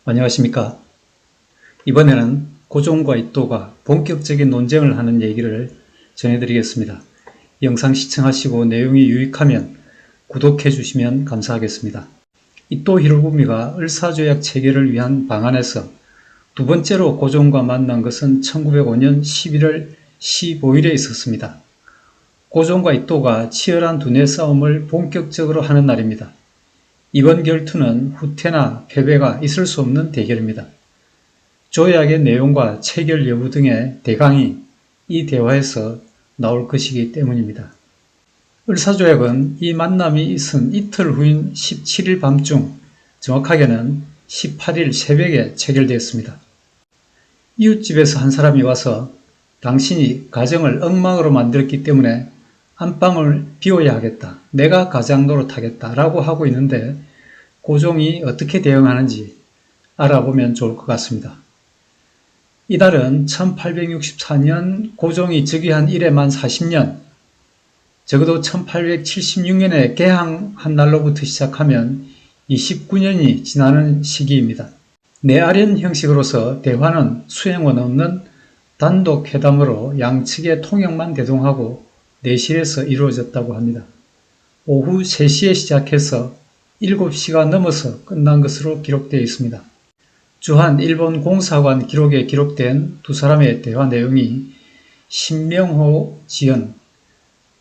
안녕하십니까. 이번에는 고종과 이또가 본격적인 논쟁을 하는 얘기를 전해드리겠습니다. 영상 시청하시고 내용이 유익하면 구독해 주시면 감사하겠습니다. 이또 히로부미가 을사조약 체결을 위한 방안에서 두 번째로 고종과 만난 것은 1905년 11월 15일에 있었습니다. 고종과 이또가 치열한 두뇌 싸움을 본격적으로 하는 날입니다. 이번 결투는 후퇴나 패배가 있을 수 없는 대결입니다. 조약의 내용과 체결 여부 등의 대강이 이 대화에서 나올 것이기 때문입니다. 을사조약은 이 만남이 있은 이틀 후인 17일 밤중, 정확하게는 18일 새벽에 체결되었습니다. 이웃집에서 한 사람이 와서 당신이 가정을 엉망으로 만들었기 때문에 안방을 비워야 하겠다. 내가 가장 노릇하겠다. 라고 하고 있는데 고종이 어떻게 대응하는지 알아보면 좋을 것 같습니다. 이달은 1864년 고종이 즉위한 이래 만 40년, 적어도 1876년에 개항한 날로부터 시작하면 29년이 지나는 시기입니다. 내아련 형식으로서 대화는 수행원 없는 단독 회담으로 양측의 통역만 대동하고 내실에서 이루어졌다고 합니다. 오후 3시에 시작해서 7시가 넘어서 끝난 것으로 기록되어 있습니다. 주한 일본 공사관 기록에 기록된 두 사람의 대화 내용이 신명호 지연,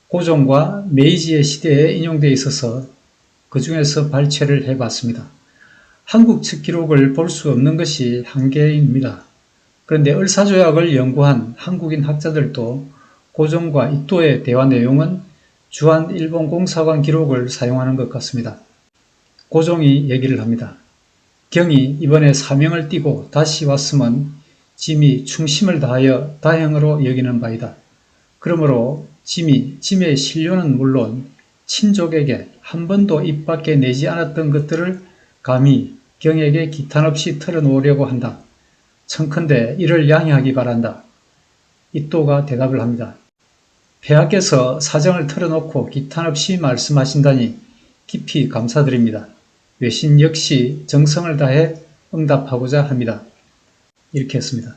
고종과 메이지의 시대에 인용되어 있어서 그 중에서 발췌를 해봤습니다. 한국 측 기록을 볼 수 없는 것이 한계입니다. 그런데 을사조약을 연구한 한국인 학자들도 고종과 이또의 대화 내용은 주한 일본 공사관 기록을 사용하는 것 같습니다. 고종이 얘기를 합니다. 경이 이번에 사명을 띠고 다시 왔으면 짐이 충심을 다하여 다행으로 여기는 바이다. 그러므로 짐의 신료는 물론 친족에게 한 번도 입 밖에 내지 않았던 것들을 감히 경에게 기탄 없이 털어놓으려고 한다. 청컨대 이를 양해하기 바란다. 이또가 대답을 합니다. 폐하께서 사정을 털어놓고 기탄 없이 말씀하신다니 깊이 감사드립니다. 외신 역시 정성을 다해 응답하고자 합니다. 이렇게 했습니다.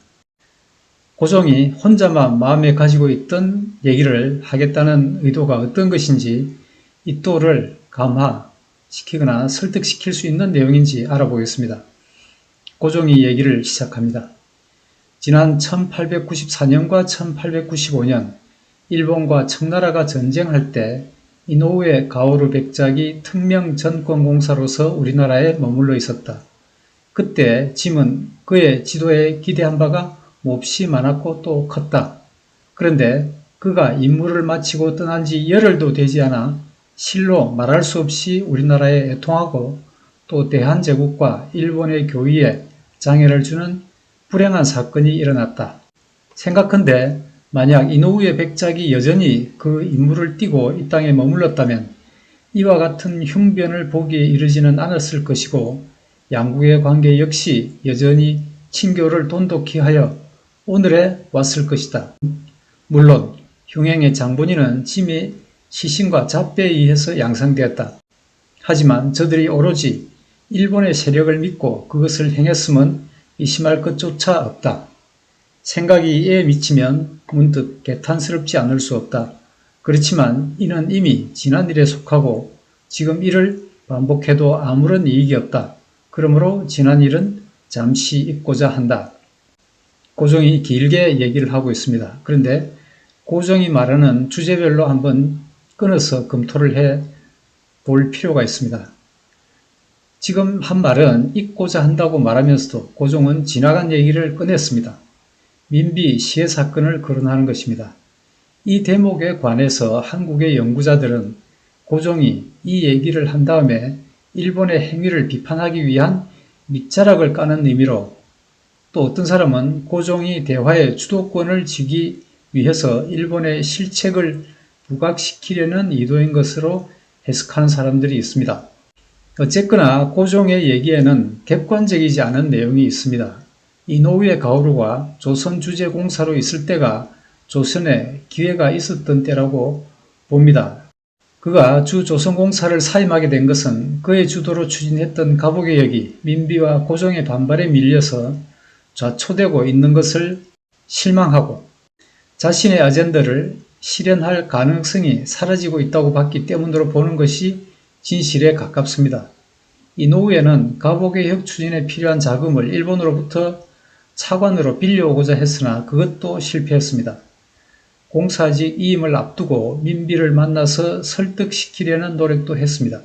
고종이 혼자만 마음에 가지고 있던 얘기를 하겠다는 의도가 어떤 것인지 이또를 감화시키거나 설득시킬 수 있는 내용인지 알아보겠습니다. 고종이 얘기를 시작합니다. 지난 1894년과 1895년 일본과 청나라가 전쟁할 때 이노우에 가오루 백작이 특명전권공사로서 우리나라에 머물러 있었다. 그때 짐은 그의 지도에 기대한 바가 몹시 많았고 또 컸다. 그런데 그가 임무를 마치고 떠난 지 열흘도 되지 않아 실로 말할 수 없이 우리나라에 애통하고 또 대한제국과 일본의 교의에 장애를 주는 불행한 사건이 일어났다. 생각컨대 만약 이노우의 백작이 여전히 그 임무를 띠고 이 땅에 머물렀다면 이와 같은 흉변을 보기에 이르지는 않았을 것이고 양국의 관계 역시 여전히 친교를 돈독히 하여 오늘에 왔을 것이다. 물론 흉행의 장본인은 짐의 시신과 잡배에 의해서 양상되었다. 하지만 저들이 오로지 일본의 세력을 믿고 그것을 행했음은 의심할 것조차 없다. 생각이 이에 미치면 문득 개탄스럽지 않을 수 없다. 그렇지만 이는 이미 지난 일에 속하고 지금 이를 반복해도 아무런 이익이 없다. 그러므로 지난 일은 잠시 잊고자 한다. 고종이 길게 얘기를 하고 있습니다. 그런데 고종이 말하는 주제별로 한번 끊어서 검토를 해 볼 필요가 있습니다. 지금 한 말은 잊고자 한다고 말하면서도 고종은 지나간 얘기를 꺼냈습니다. 민비 시해 사건을 거론하는 것입니다. 이 대목에 관해서 한국의 연구자들은 고종이 이 얘기를 한 다음에 일본의 행위를 비판하기 위한 밑자락을 까는 의미로, 또 어떤 사람은 고종이 대화의 주도권을 쥐기 위해서 일본의 실책을 부각시키려는 의도인 것으로 해석하는 사람들이 있습니다. 어쨌거나 고종의 얘기에는 객관적이지 않은 내용이 있습니다. 이노우에 가오루가 조선주재공사로 있을 때가 조선에 기회가 있었던 때라고 봅니다. 그가 주조선공사를 사임하게 된 것은 그의 주도로 추진했던 갑오개혁이 민비와 고종의 반발에 밀려서 좌초되고 있는 것을 실망하고 자신의 아젠다를 실현할 가능성이 사라지고 있다고 봤기 때문으로 보는 것이 진실에 가깝습니다. 이 노후에는 갑오개혁 추진에 필요한 자금을 일본으로부터 차관으로 빌려오고자 했으나 그것도 실패했습니다. 공사직 이임을 앞두고 민비를 만나서 설득시키려는 노력도 했습니다.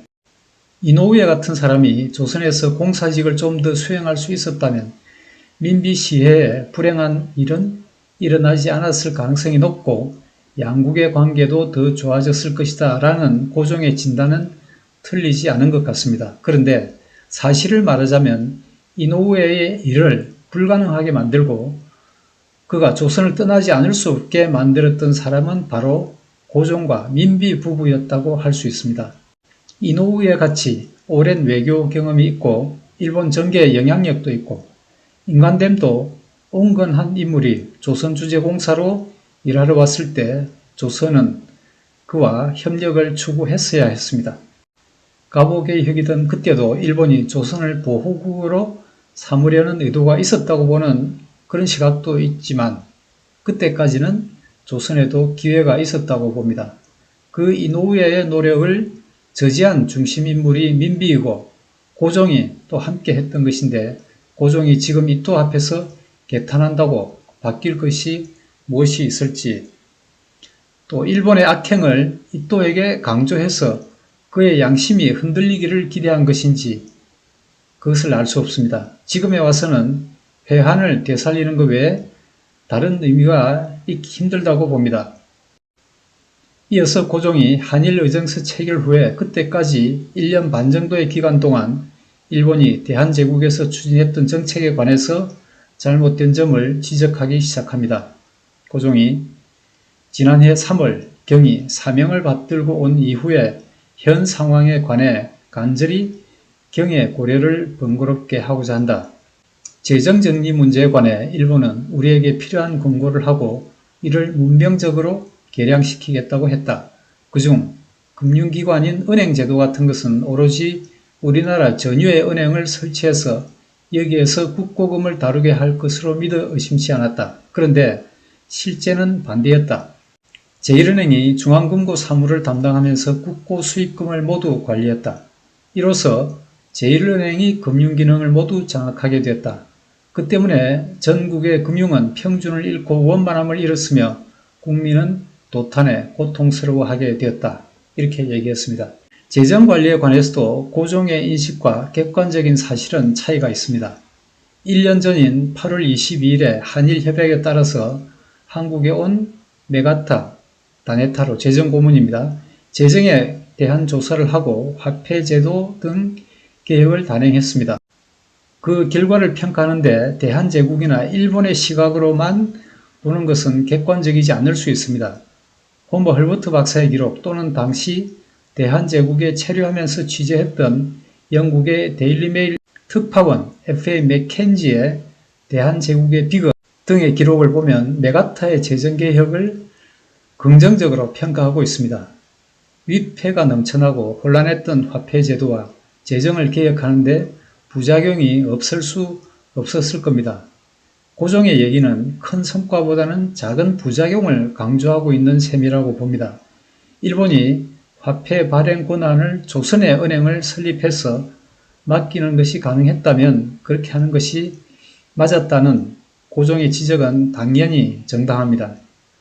이노우에 같은 사람이 조선에서 공사직을 좀 더 수행할 수 있었다면 민비 시해에 불행한 일은 일어나지 않았을 가능성이 높고 양국의 관계도 더 좋아졌을 것이다 라는 고종의 진단은 틀리지 않은 것 같습니다. 그런데 사실을 말하자면 이노우에의 일을 불가능하게 만들고 그가 조선을 떠나지 않을 수 없게 만들었던 사람은 바로 고종과 민비 부부였다고 할 수 있습니다. 이노우에 같이 오랜 외교 경험이 있고 일본 정계의 영향력도 있고 인간됨도 온건한 인물이 조선주재공사로 일하러 왔을 때 조선은 그와 협력을 추구했어야 했습니다. 갑오개혁이던 그때도 일본이 조선을 보호국으로 삼으려는 의도가 있었다고 보는 그런 시각도 있지만 그때까지는 조선에도 기회가 있었다고 봅니다. 그 이노우에의 노력을 저지한 중심인물이 민비이고 고종이 또 함께 했던 것인데 고종이 지금 이토 앞에서 개탄한다고 바뀔 것이 무엇이 있을지 또 일본의 악행을 이토에게 강조해서 그의 양심이 흔들리기를 기대한 것인지 그것을 알 수 없습니다. 지금에 와서는 회한을 되살리는 것 외에 다른 의미가 있기 힘들다고 봅니다. 이어서 고종이 한일의정서 체결 후에 그때까지 1년 반 정도의 기간 동안 일본이 대한제국에서 추진했던 정책에 관해서 잘못된 점을 지적하기 시작합니다. 고종이 지난해 3월 경이 사명을 받들고 온 이후에 현 상황에 관해 간절히 경의 고려를 번거롭게 하고자 한다. 재정정리 문제에 관해 일본은 우리에게 필요한 권고를 하고 이를 문명적으로 개량시키겠다고 했다. 그중 금융기관인 은행제도 같은 것은 오로지 우리나라 전유의 은행을 설치해서 여기에서 국고금을 다루게 할 것으로 믿어 의심치 않았다. 그런데 실제는 반대였다. 제1은행이 중앙금고 사무를 담당하면서 국고 수입금을 모두 관리했다. 이로써 제1은행이 금융기능을 모두 장악하게 되었다. 그 때문에 전국의 금융은 평준을 잃고 원만함을 잃었으며 국민은 도탄에 고통스러워하게 되었다. 이렇게 얘기했습니다. 재정관리에 관해서도 고종의 인식과 객관적인 사실은 차이가 있습니다. 1년 전인 8월 22일에 한일협약에 따라서 한국에 온 메가타 다네타로 재정고문입니다. 재정에 대한 조사를 하고 화폐제도 등 개혁을 단행했습니다. 그 결과를 평가하는데 대한제국이나 일본의 시각으로만 보는 것은 객관적이지 않을 수 있습니다. 호머 헐버트 박사의 기록 또는 당시 대한제국에 체류하면서 취재했던 영국의 데일리메일 특파원 F.A. 맥켄지의 대한제국의 비극 등의 기록을 보면 메가타의 재정개혁을 긍정적으로 평가하고 있습니다. 위폐가 넘쳐나고 혼란했던 화폐제도와 재정을 개혁하는데 부작용이 없을 수 없었을 겁니다. 고종의 얘기는 큰 성과보다는 작은 부작용을 강조하고 있는 셈이라고 봅니다. 일본이 화폐 발행 권한을 조선의 은행을 설립해서 맡기는 것이 가능했다면 그렇게 하는 것이 맞았다는 고종의 지적은 당연히 정당합니다.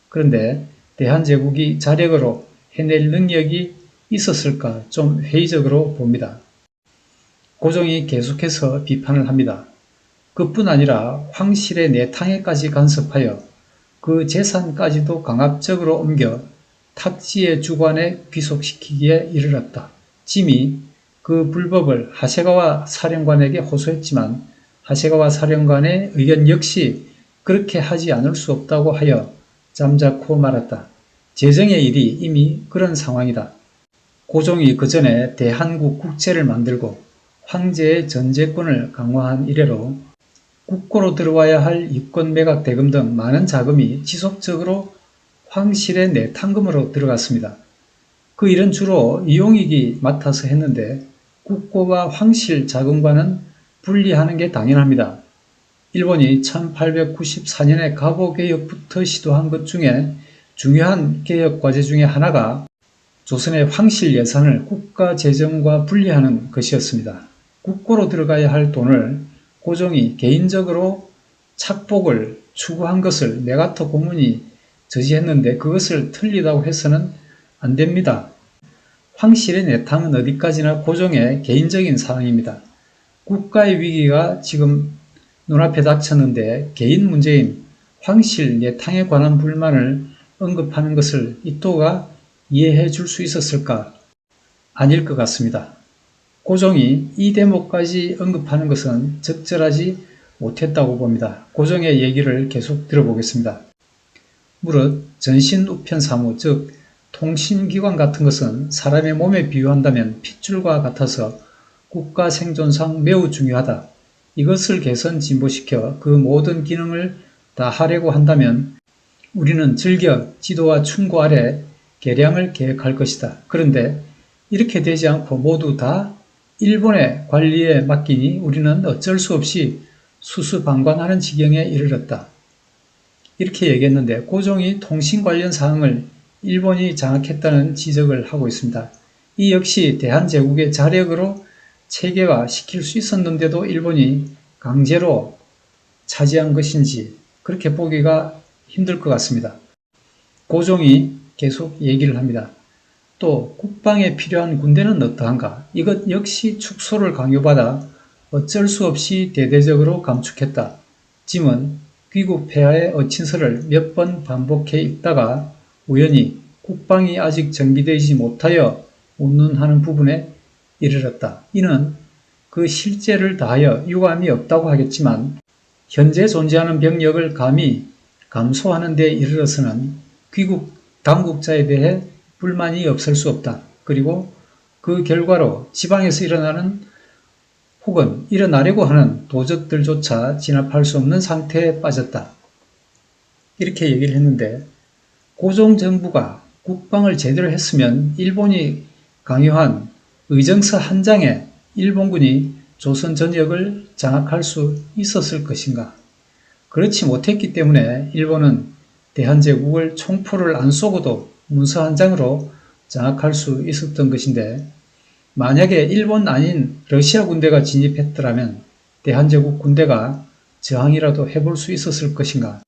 그런데 대한제국이 자력으로 해낼 능력이 있었을까 좀 회의적으로 봅니다. 고종이 계속해서 비판을 합니다. 그뿐 아니라 황실의 내탕에까지 간섭하여 그 재산까지도 강압적으로 옮겨 탁지의 주관에 귀속시키기에 이르렀다. 짐이 그 불법을 하세가와 사령관에게 호소했지만 하세가와 사령관의 의견 역시 그렇게 하지 않을 수 없다고 하여 잠자코 말았다. 재정의 일이 이미 그런 상황이다. 고종이 그 전에 대한국 국제를 만들고 황제의 전제권을 강화한 이래로 국고로 들어와야 할 이권 매각 대금 등 많은 자금이 지속적으로 황실의 내탕금으로 들어갔습니다. 그 일은 주로 이용익이 맡아서 했는데 국고와 황실 자금과는 분리하는 게 당연합니다. 일본이 1894년에 가보개혁부터 시도한 것 중에 중요한 개혁과제 중에 하나가 조선의 황실 예산을 국가재정과 분리하는 것이었습니다. 국고로 들어가야 할 돈을 고종이 개인적으로 착복을 추구한 것을 메가터 고문이 저지했는데 그것을 틀리다고 해서는 안 됩니다. 황실의 내탕은 어디까지나 고종의 개인적인 사항입니다. 국가의 위기가 지금 눈앞에 닥쳤는데 개인 문제인 황실 내탕에 관한 불만을 언급하는 것을 이토가 이해해 줄 수 있었을까? 아닐 것 같습니다. 고종이 이 대목까지 언급하는 것은 적절하지 못했다고 봅니다. 고종의 얘기를 계속 들어보겠습니다. 무릇 전신우편사무, 즉 통신기관 같은 것은 사람의 몸에 비유한다면 핏줄과 같아서 국가 생존상 매우 중요하다. 이것을 개선 진보시켜 그 모든 기능을 다 하려고 한다면 우리는 즐겨 지도와 충고 아래 개량을 계획할 것이다. 그런데 이렇게 되지 않고 모두 다 일본의 관리에 맡기니 우리는 어쩔 수 없이 수수방관하는 지경에 이르렀다. 이렇게 얘기했는데 고종이 통신 관련 사항을 일본이 장악했다는 지적을 하고 있습니다. 이 역시 대한제국의 자력으로 체계화시킬 수 있었는데도 일본이 강제로 차지한 것인지 그렇게 보기가 힘들 것 같습니다. 고종이 계속 얘기를 합니다. 또 국방에 필요한 군대는 어떠한가? 이것 역시 축소를 강요받아 어쩔 수 없이 대대적으로 감축했다. 짐은 귀국 폐하의 어친서를 몇 번 반복해 읽다가 우연히 국방이 아직 정비되지 못하여 운운하는 부분에 이르렀다. 이는 그 실제를 다하여 유감이 없다고 하겠지만 현재 존재하는 병력을 감히 감소하는 데 이르러서는 귀국 당국자에 대해 불만이 없을 수 없다. 그리고 그 결과로 지방에서 일어나는 혹은 일어나려고 하는 도적들조차 진압할 수 없는 상태에 빠졌다. 이렇게 얘기를 했는데 고종 정부가 국방을 제대로 했으면 일본이 강요한 의정서 한 장에 일본군이 조선 전역을 장악할 수 있었을 것인가? 그렇지 못했기 때문에 일본은 대한제국을 총포를 안 쏘고도 문서 한 장으로 장악할 수 있었던 것인데 만약에 일본 아닌 러시아 군대가 진입했더라면 대한제국 군대가 저항이라도 해볼 수 있었을 것인가?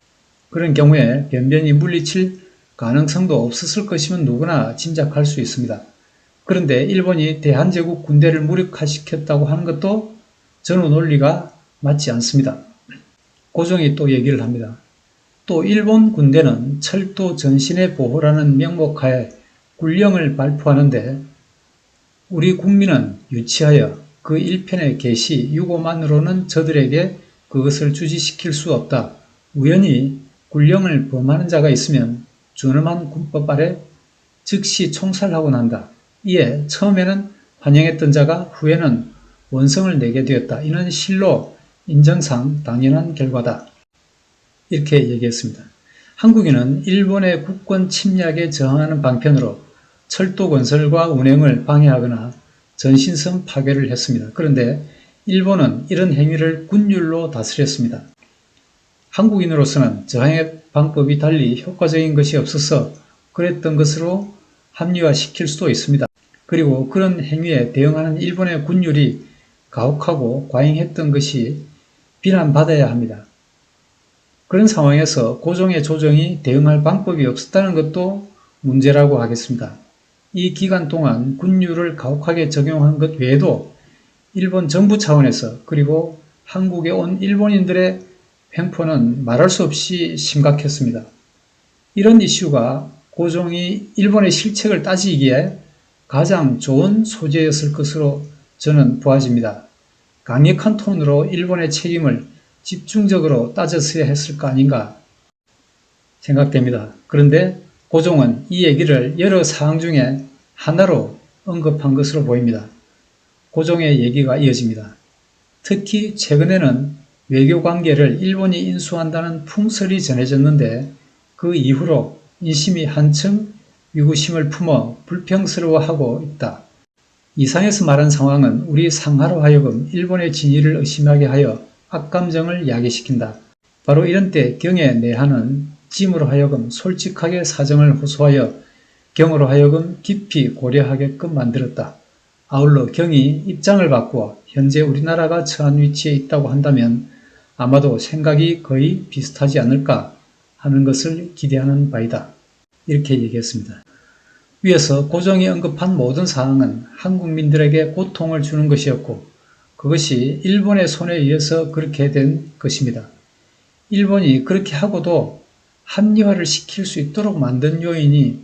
그런 경우에 변변히 물리칠 가능성도 없었을 것이면 누구나 짐작할 수 있습니다. 그런데 일본이 대한제국 군대를 무력화시켰다고 하는 것도 전후 논리가 맞지 않습니다. 고종이 또 얘기를 합니다. 또 일본 군대는 철도 전신의 보호라는 명목하에 군령을 발표하는데 우리 국민은 유치하여 그 일편의 계시 유고만으로는 저들에게 그것을 주지시킬 수 없다. 우연히 군령을 범하는 자가 있으면 준엄한 군법 아래 즉시 총살하고 난다. 이에 처음에는 환영했던 자가 후에는 원성을 내게 되었다. 이는 실로 인정상 당연한 결과다. 이렇게 얘기했습니다. 한국인은 일본의 국권 침략에 저항하는 방편으로 철도 건설과 운행을 방해하거나 전신선 파괴를 했습니다. 그런데 일본은 이런 행위를 군율로 다스렸습니다. 한국인으로서는 저항의 방법이 달리 효과적인 것이 없어서 그랬던 것으로 합리화시킬 수도 있습니다. 그리고 그런 행위에 대응하는 일본의 군율이 가혹하고 과잉했던 것이 비난받아야 합니다. 그런 상황에서 고종의 조정이 대응할 방법이 없었다는 것도 문제라고 하겠습니다. 이 기간 동안 군율을 가혹하게 적용한 것 외에도 일본 정부 차원에서 그리고 한국에 온 일본인들의 횡포는 말할 수 없이 심각했습니다. 이런 이슈가 고종이 일본의 실책을 따지기에 가장 좋은 소재였을 것으로 저는 보아집니다. 강력한 톤으로 일본의 책임을 집중적으로 따졌어야 했을 거 아닌가 생각됩니다. 그런데 고종은 이 얘기를 여러 사항 중에 하나로 언급한 것으로 보입니다. 고종의 얘기가 이어집니다. 특히 최근에는 외교관계를 일본이 인수한다는 풍설이 전해졌는데 그 이후로 인심이 한층 위구심을 품어 불평스러워하고 있다. 이상에서 말한 상황은 우리 상하로 하여금 일본의 진위를 의심하게 하여 악감정을 야기시킨다. 바로 이런 때 경의 내하는 짐으로 하여금 솔직하게 사정을 호소하여 경으로 하여금 깊이 고려하게끔 만들었다. 아울러 경이 입장을 바꾸어 현재 우리나라가 처한 위치에 있다고 한다면 아마도 생각이 거의 비슷하지 않을까 하는 것을 기대하는 바이다. 이렇게 얘기했습니다. 위에서 고종이 언급한 모든 사항은 한국민들에게 고통을 주는 것이었고 그것이 일본의 손에 의해서 그렇게 된 것입니다. 일본이 그렇게 하고도 합리화를 시킬 수 있도록 만든 요인이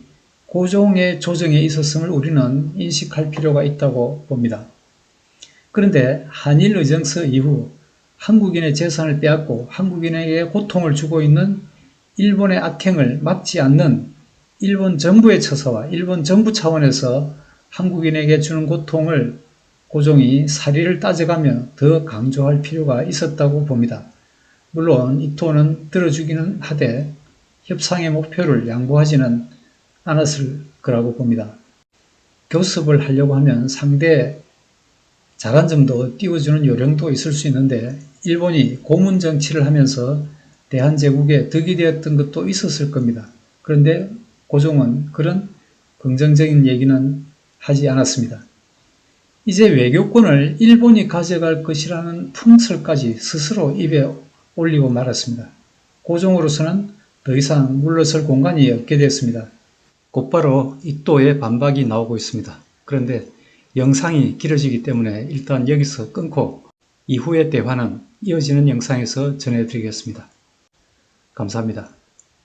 고종의 조정에 있었음을 우리는 인식할 필요가 있다고 봅니다. 그런데 한일의정서 이후 한국인의 재산을 빼앗고 한국인에게 고통을 주고 있는 일본의 악행을 막지 않는 일본 정부의 처사와 일본 정부 차원에서 한국인에게 주는 고통을 고종이 사리를 따져가며 더 강조할 필요가 있었다고 봅니다. 물론 이토는 들어주기는 하되 협상의 목표를 양보하지는 않았을 거라고 봅니다. 교섭을 하려고 하면 상대의 작은 점도 띄워주는 요령도 있을 수 있는데 일본이 고문 정치를 하면서 대한제국에 득이 되었던 것도 있었을 겁니다. 그런데 고종은 그런 긍정적인 얘기는 하지 않았습니다. 이제 외교권을 일본이 가져갈 것이라는 풍설까지 스스로 입에 올리고 말았습니다. 고종으로서는 더 이상 물러설 공간이 없게 됐습니다. 곧바로 이또의 반박이 나오고 있습니다. 그런데 영상이 길어지기 때문에 일단 여기서 끊고 이후의 대화는 이어지는 영상에서 전해드리겠습니다. 감사합니다.